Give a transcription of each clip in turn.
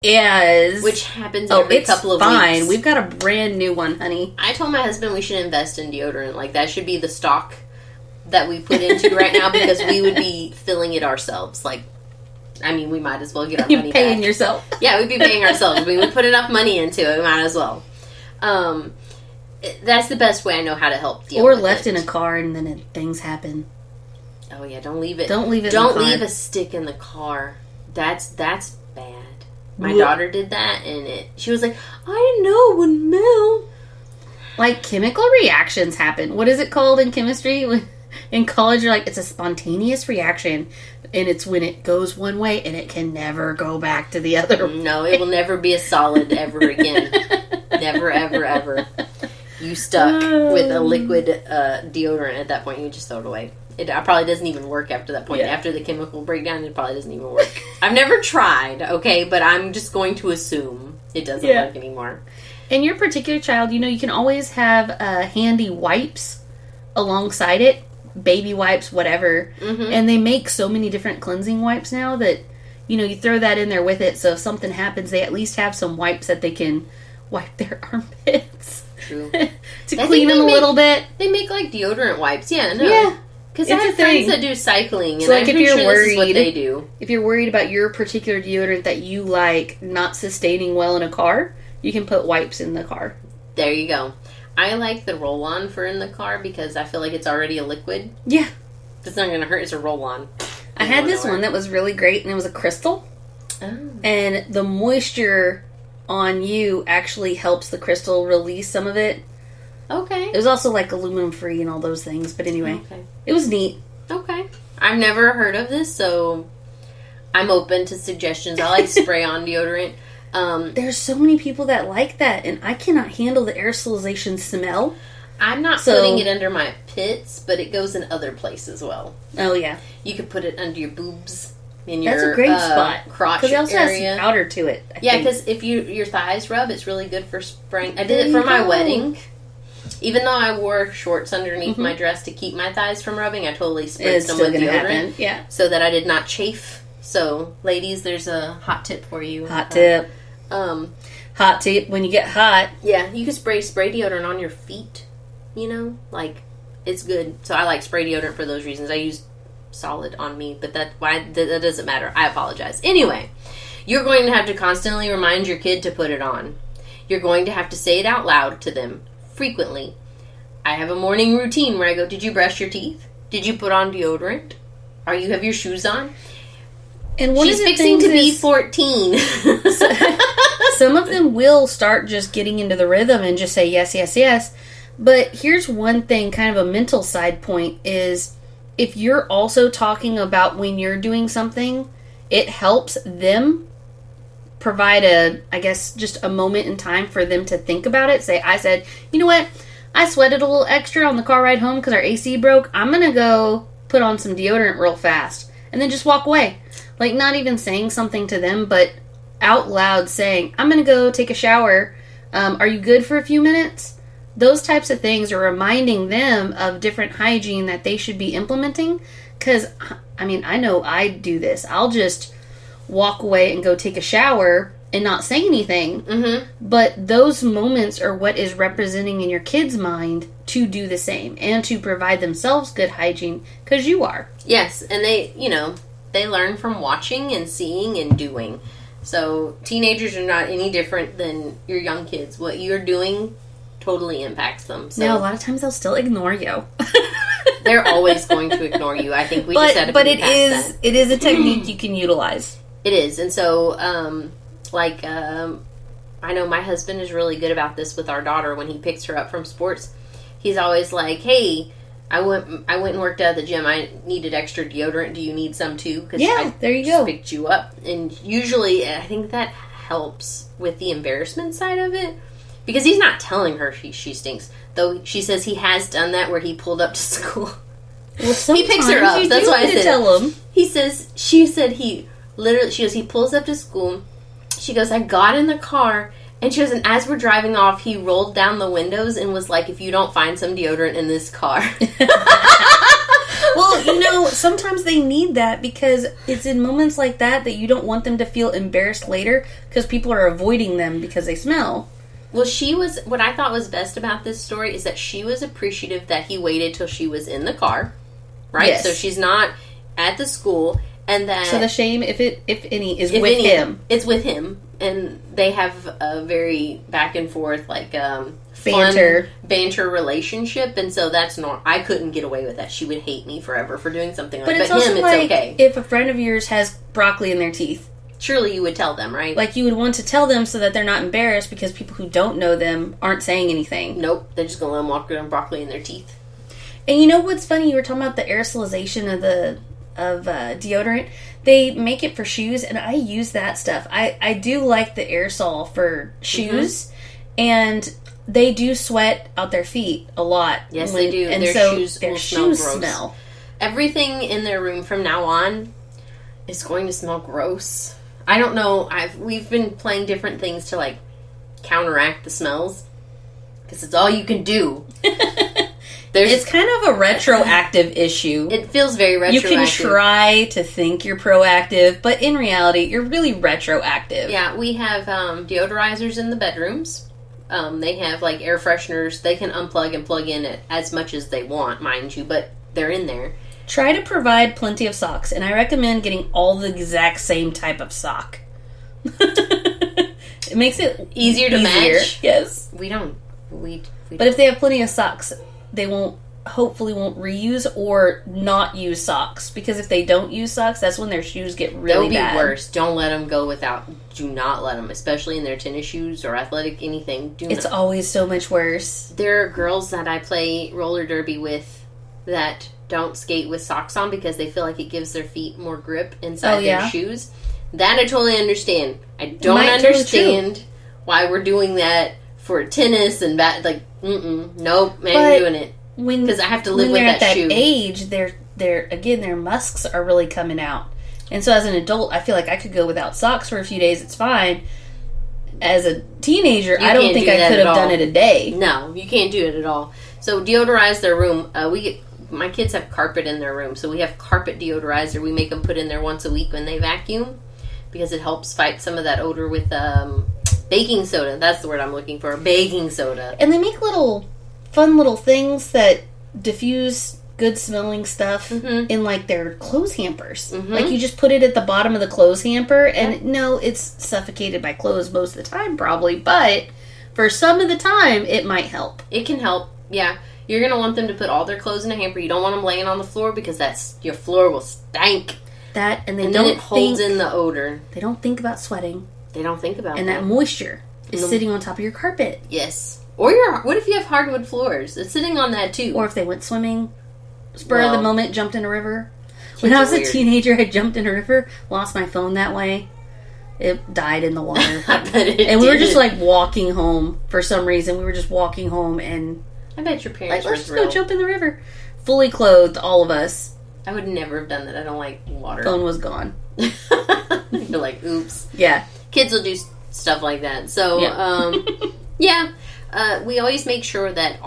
is... Which happens every couple of weeks. Oh, it's fine. We've got a brand new one, honey. I told my husband we should invest in deodorant. Like, that should be the stock that we put into right now, because we would be filling it ourselves. Like, I mean, we might as well get our money back. You're paying yourself. Yeah, we'd be paying ourselves. I mean, we put enough money into it, we might as well. That's the best way I know how to help deal with it. Or left in a car and then things happen. Oh, yeah, don't leave it. Don't leave it Don't in the car. leave a stick in the car. That's bad. My daughter did that, and she was like, I didn't know it would melt. Like, chemical reactions happen. What is it called in chemistry? In college, you're like, it's a spontaneous reaction, and it's when it goes one way, and it can never go back to the other way. No, it will never be a solid ever again. Never, ever, ever. You stuck with a liquid deodorant at that point, you just throw it away. It probably doesn't even work after that point. Yeah. After the chemical breakdown, it probably doesn't even work. I've never tried, okay, but I'm just going to assume it doesn't work anymore. And your particular child, you can always have handy wipes alongside it. Baby wipes, whatever. Mm-hmm. And they make so many different cleansing wipes now that, you throw that in there with it. So if something happens, they at least have some wipes that they can wipe their armpits. True. to clean them a little bit. They make, like, deodorant wipes. Yeah, no. Yeah. Because I have friends that do cycling, and so, like, I'm pretty sure this is what they do. If you're worried about your particular deodorant that you like not sustaining well in a car, you can put wipes in the car. There you go. I like the roll-on for in the car because I feel like it's already a liquid. Yeah. It's not going to hurt. It's a roll-on. I had this one that was really great, and it was a crystal. Oh. And the moisture on you actually helps the crystal release some of it. Okay. It was also like aluminum free and all those things, but anyway, It was neat. Okay. I've never heard of this, so I'm open to suggestions. I like spray-on deodorant. There's so many people that like that, and I cannot handle the aerosolization smell. I'm not putting it under my pits, but it goes in other places as well. Oh, yeah. You could put it under your boobs. That's a great spot. Crotch because it also area. has some powder to it. Yeah, because if your thighs rub, it's really good for spraying. I did it for my wedding. Even though I wore shorts underneath my dress to keep my thighs from rubbing, I totally sprayed some with deodorant. Yeah. So that I did not chafe. So, ladies, there's a hot tip for you. Hot tip. Hot tip when you get hot. Yeah, you can spray deodorant on your feet. Like, it's good. So I like spray deodorant for those reasons. I use solid on me, but that doesn't matter. I apologize. Anyway, you're going to have to constantly remind your kid to put it on. You're going to have to say it out loud to them frequently. I have a morning routine where I go, did you brush your teeth? Did you put on deodorant? You have your shoes on? And she's fixing to be 14. Some of them will start just getting into the rhythm and just say yes, yes, yes. But here's one thing, kind of a mental side point, is if you're also talking about when you're doing something, it helps them provide just a moment in time for them to think about it. I said, you know what? I sweated a little extra on the car ride home because our AC broke. I'm going to go put on some deodorant real fast. And then just walk away. Like, not even saying something to them, but out loud saying, I'm going to go take a shower. Are you good for a few minutes? Those types of things are reminding them of different hygiene that they should be implementing. Because, I know I do this. I'll just walk away and go take a shower and not say anything. Mm-hmm. But those moments are what is representing in your kid's mind to do the same and to provide themselves good hygiene, because you are. Yes, and they learn from watching and seeing and doing. So teenagers are not any different than your young kids. What you're doing totally impacts them. So now, a lot of times they'll still ignore you. They're always going to ignore you. I think we just had to But it is a technique you can utilize. It is. And so, I know my husband is really good about this with our daughter when he picks her up from sports. He's always like, hey, I went and worked out at the gym. I needed extra deodorant. Do you need some too? Because there you go. Picked you up. And usually, I think that helps with the embarrassment side of it. Because he's not telling her she stinks. Though she says he has done that where he pulled up to school. Well, he picks her up. That's why I said tell him. She said he pulls up to school. She goes, I got in the car. And she goes, and as we're driving off, he rolled down the windows and was like, if you don't find some deodorant in this car. Well, Sometimes they need that because it's in moments like that you don't want them to feel embarrassed later because people are avoiding them because they smell. Well, what I thought was best about this story is that she was appreciative that he waited till she was in the car, right? Yes. So she's not at the school, and that... So the shame, if any, is with him. It's with him, and they have a very back and forth, banter relationship, and so that's not... I couldn't get away with that. She would hate me forever for doing something like that. But him, it's okay. If a friend of yours has broccoli in their teeth, surely you would tell them, right? Like, you would want to tell them so that they're not embarrassed because people who don't know them aren't saying anything. Nope. They're just going to let them walk around broccoli in their teeth. And you know what's funny? You were talking about the aerosolization of deodorant. They make it for shoes, and I use that stuff. I do like the aerosol for shoes, mm-hmm. and they do sweat out their feet a lot. Yes, they do. And their shoes will smell. Everything in their room from now on is going to smell gross. I don't know. We've been playing different things to counteract the smells because it's all you can do. It's kind of a retroactive issue. It feels very retroactive. You can try to think you're proactive, but in reality, you're really retroactive. Yeah, we have deodorizers in the bedrooms. They have air fresheners. They can unplug and plug in it as much as they want, mind you, but they're in there. Try to provide plenty of socks, and I recommend getting all the exact same type of sock. It makes it easier to match. Yes. We don't. But if they have plenty of socks, they hopefully won't reuse or not use socks. Because if they don't use socks, that's when their shoes get really bad. They'll be worse. Don't let them go without. Do not let them, especially in their tennis shoes or athletic anything. It's always so much worse. There are girls that I play roller derby with that don't skate with socks on because they feel like it gives their feet more grip inside their shoes. That I totally understand. I don't understand why we're doing that for tennis and nope, I ain't doing it. Because I have to live with that shoe. When they're at that age, their musks are really coming out. And so as an adult, I feel like I could go without socks for a few days, it's fine. As a teenager, I don't think I could have done it a day. No, you can't do it at all. So deodorize their room. My kids have carpet in their room, so we have carpet deodorizer. We make them put in there once a week when they vacuum because it helps fight some of that odor with baking soda. That's the word I'm looking for, baking soda. And they make fun little things that diffuse good smelling stuff mm-hmm. in their clothes hampers. Mm-hmm. You just put it at the bottom of the clothes hamper, and no, it's suffocated by clothes most of the time probably, but for some of the time it might help. It can help, yeah. You're going to want them to put all their clothes in a hamper. You don't want them laying on the floor because your floor will stank. That, and then it holds in the odor. They don't think about sweating. They don't think about and that moisture is sitting on top of your carpet. Yes. Or what if you have hardwood floors? It's sitting on that too. Or if they went swimming, spur of the moment, jumped in a river. When I was a teenager, I jumped in a river, lost my phone that way. It died in the water. I bet it and we were just walking home for some reason. We were just walking home and I bet your parents were let's just go jump in the river. Fully clothed, all of us. I would never have done that. I don't like water. Phone was gone. You're like, oops. Yeah. Kids will do stuff like that. So, we always make sure that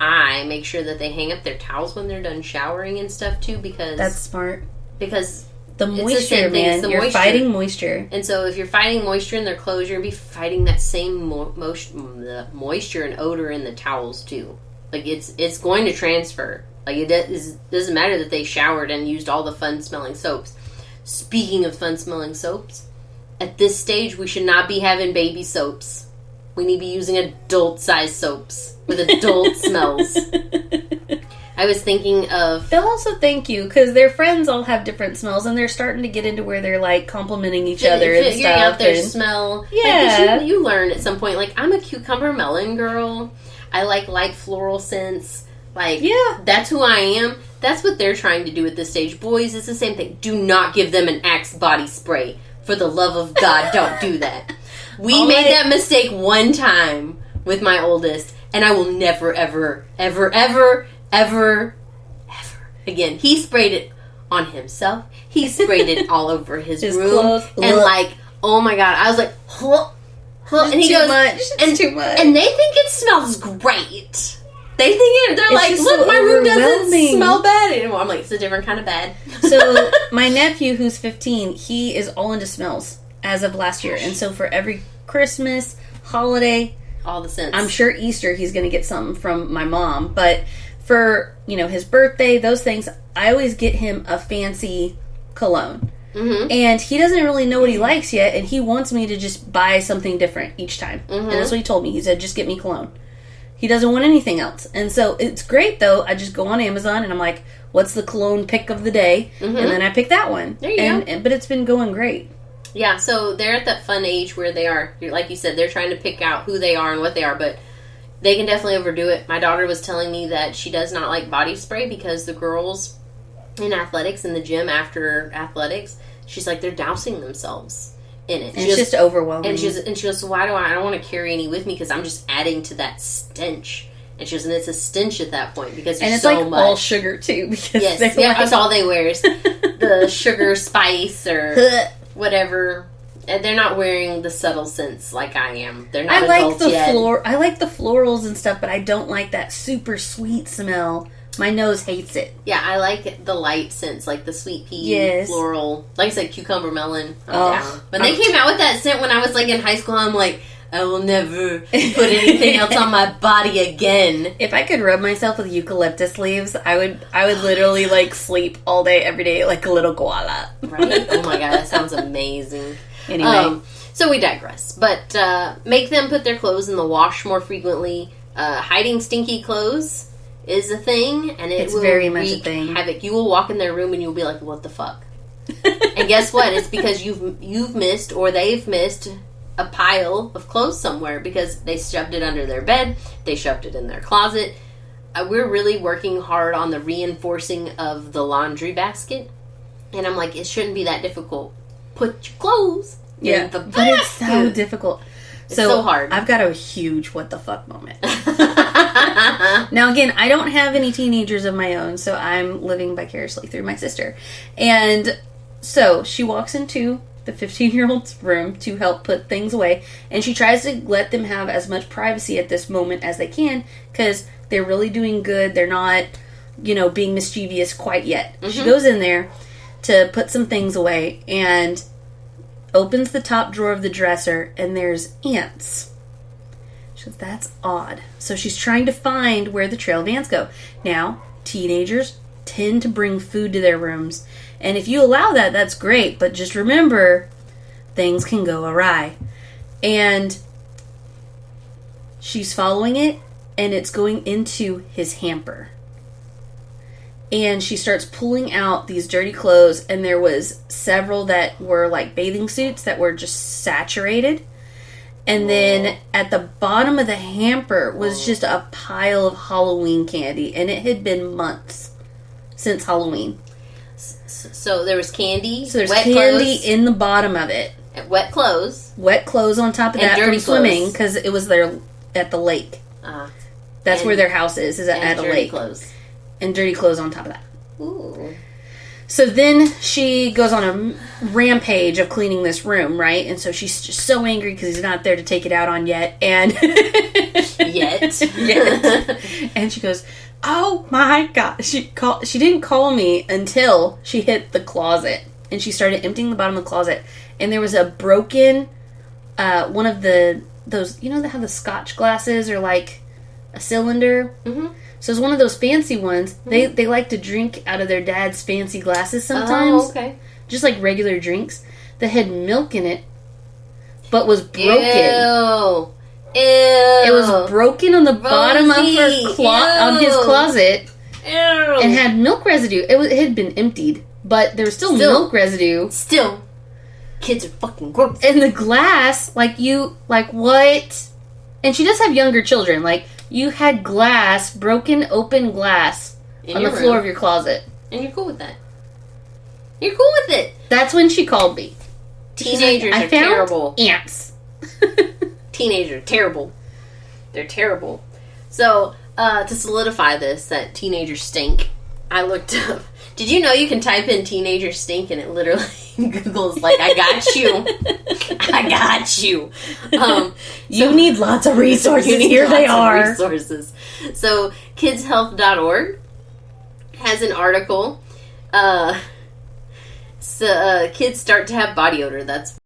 I make sure that they hang up their towels when they're done showering and stuff too because... That's smart. Because... The moisture, man. You're fighting moisture. And so if you're fighting moisture in their clothes, you're going to be fighting that same moisture and odor in the towels, too. It's going to transfer. It doesn't matter that they showered and used all the fun-smelling soaps. Speaking of fun-smelling soaps, at this stage, we should not be having baby soaps. We need to be using adult-sized soaps with adult smells. I was thinking of... They'll also thank you, because their friends all have different smells, and they're starting to get into where they're, complimenting each other and stuff. Figuring out their smell. Yeah. You learn at some point, I'm a cucumber melon girl. I like light floral scents. That's who I am. That's what they're trying to do at this stage. Boys, it's the same thing. Do not give them an Axe body spray. For the love of God, don't do that. We made that mistake one time with my oldest, and I will never, ever, ever, ever... ever again. He sprayed it on himself. He sprayed it all over his room. Clothes. And oh my God. I was like, huh. And he goes, it's too much. And they think it smells great. They think they're like, just look, so my room doesn't overwhelming. smell bad anymore. I'm like, it's a different kind of bad. So my nephew, who's 15, he is all into smells as of last year, and so for every Christmas, holiday, all the scents. I'm sure Easter he's going to get something from my mom, but for, his birthday, those things, I always get him a fancy cologne. Mm-hmm. And he doesn't really know what he likes yet, and he wants me to just buy something different each time. Mm-hmm. And that's what he told me. He said, just get me cologne. He doesn't want anything else. And so it's great, though. I just go on Amazon, and I'm like, what's the cologne pick of the day? Mm-hmm. And then I pick that one. There you go. But it's been going great. Yeah, so they're at that fun age where they are, like you said, they're trying to pick out who they are and what they are, but they can definitely overdo it. My daughter was telling me that she does not like body spray because the girls in athletics, in the gym after athletics, she's like, they're dousing themselves in it. And it's just overwhelming. And she goes, so why do I don't want to carry any with me because I'm just adding to that stench. And she goes, and it's a stench at that point because there's so much. And it's like all sugar, too. Because that's all they wear is the sugar spice or whatever. And they're not wearing the subtle scents like I am. They're not adults yet. I like the florals and stuff, but I don't like that super sweet smell. My nose hates it. Yeah, I like the light scents, like the sweet pea, floral. Like I said, cucumber, melon. I'm down. When they came out with that scent when I was like in high school, I'm like, I will never put anything else on my body again. If I could rub myself with eucalyptus leaves, I would literally like sleep all day, every day, like a little koala. Right? Oh my god, that sounds amazing. Anyway. So we digress. But make them put their clothes in the wash more frequently. Hiding stinky clothes is a thing, and it's will very much a thing. Havoc. You will walk in their room and you'll be like, what the fuck? And guess what? It's because you've missed or they've missed a pile of clothes somewhere because they shoved it under their bed, they shoved it in their closet. We're really working hard on the reinforcing of the laundry basket, and I'm like, it shouldn't be that difficult. Put your clothes in the basket. But it's so difficult. It's so hard. I've got a huge what the fuck moment. Now again, I don't have any teenagers of my own, so I'm living vicariously through my sister. And so she walks into the 15-year-old's room to help put things away, and she tries to let them have as much privacy at this moment as they can because they're really doing good. They're not, being mischievous quite yet. Mm-hmm. She goes in there to put some things away and opens the top drawer of the dresser, and there's ants. She goes, that's odd. So she's trying to find where the trail of ants go. Now, teenagers tend to bring food to their rooms, and if you allow that, that's great, but just remember, things can go awry. And she's following it, and it's going into his hamper. And she starts pulling out these dirty clothes, and there was several that were like bathing suits that were just saturated. And then at the bottom of the hamper was just a pile of Halloween candy, and it had been months since Halloween. So there was candy. So there's candy in the bottom of it. And wet clothes. Wet clothes on top of that from swimming because it was there at the lake. That's where their house is at a lake. Clothes. And dirty clothes on top of that. Ooh. So then she goes on a rampage of cleaning this room, right? And so she's just so angry because he's not there to take it out on yet. And yet. And she goes, oh my God. She didn't call me until she hit the closet. And she started emptying the bottom of the closet. And there was a broken, one of those, how the Scotch glasses are like a cylinder? Mm-hmm. So it's one of those fancy ones. Mm-hmm. They like to drink out of their dad's fancy glasses sometimes. Oh, okay. Just like regular drinks. That had milk in it, but was broken. Ew. It was broken on the bottom of her on his closet. Ew. And had milk residue. It had been emptied, but there was still milk residue. Still. Kids are fucking gross. And the glass, what? And she does have younger children, you had broken open glass on the floor of your closet. And you're cool with that. You're cool with it. That's when she called me. Teenagers are terrible. Ants. Teenagers are terrible. They're terrible. So, to solidify this, that teenagers stink, I looked up. Did you know you can type in teenager stink and it literally Google's like, I got you. I got you. You need lots of resources. Here they are. Resources. So kidshealth.org has an article. Kids start to have body odor. That's